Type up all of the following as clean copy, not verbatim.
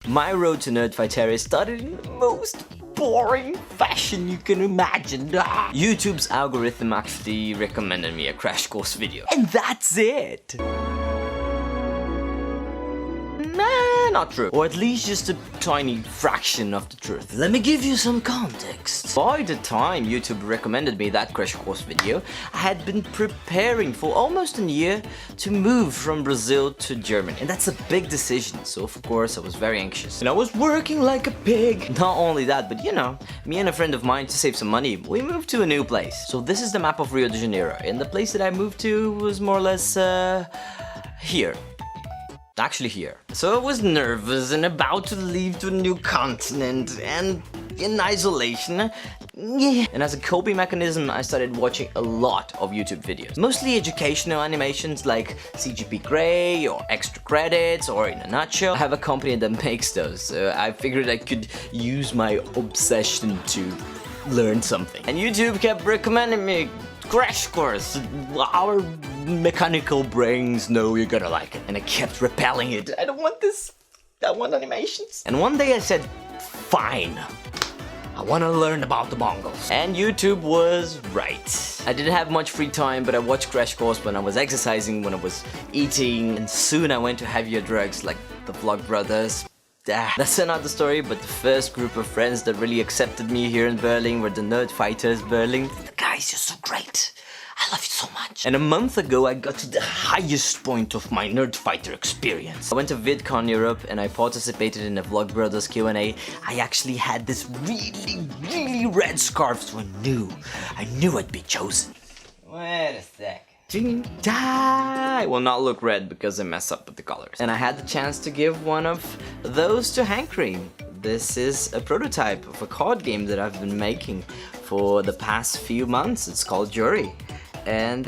My road to Nerdfighteria started in the most boring fashion you can imagine. YouTube's algorithm actually recommended me a crash course video. And that's it! Nah, not true. Or at least just a tiny fraction of the truth. Let me give you some context. By the time YouTube recommended me that crash course video, I had been preparing for almost a year to move from Brazil to Germany. And that's a big decision, so of course I was very anxious. And I was working like a pig. Not only that, but you know, me and a friend of mine, to save some money, we moved to a new place. So this is the map of Rio de Janeiro. And the place that I moved to was more or less, here. Actually here. So I was nervous and about to leave to a new continent and in isolation. And as a coping mechanism, I started watching a lot of YouTube videos. Mostly educational animations like CGP Grey or Extra Credits or In a Nutshell. I have a company that makes those, so I figured I could use my obsession to learn something. And YouTube kept recommending me Crash Course. Our mechanical brains know you're gonna like it. And I kept repelling it. I don't want this. I want animations. And one day I said, fine. I want to learn about the Mongols. And YouTube was right. I didn't have much free time, but I watched Crash Course when I was exercising, when I was eating, and soon I went to heavier drugs like the Vlogbrothers. That's another story, but the first group of friends that really accepted me here in Berlin were the Nerdfighters Berlin. The guys, you're so great. I love you so much. And a month ago, I got to the highest point of my Nerdfighter experience. I went to VidCon Europe and I participated in the Vlogbrothers Q&A. I actually had this really red scarf, so I knew I'd be chosen. Wait a sec. I will not look red because I mess up with the colors. And I had the chance to give one of those to Hank Cream. This is a prototype of a card game that I've been making for the past few months. It's called Jury. And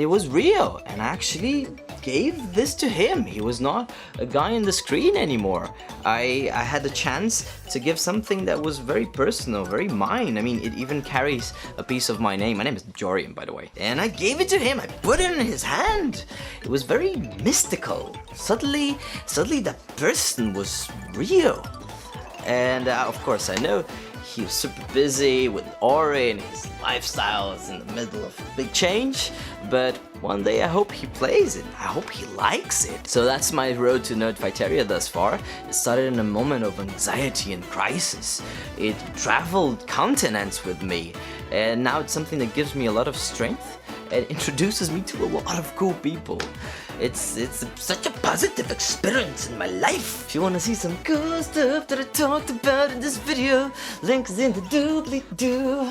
it was real, and I actually gave this to him. He was not a guy on the screen anymore. I had the chance to give something that was very personal, very mine. I mean, it even carries a piece of my name. My name is Jorian, by the way. And I gave it to him. I put it in his hand. It was very mystical. Suddenly that person was real. And of course, I know he was super busy with Ori and his lifestyle is in the middle of a big change, but one day I hope he plays it. I hope he likes it. So that's my road to Nerdfighteria thus far. It started in a moment of anxiety and crisis. It traveled continents with me, and now it's something that gives me a lot of strength and introduces me to a lot of cool people. It's such a positive experience in my life. If you want to see some cool stuff that I talked about in this video, link is in the doobly-doo.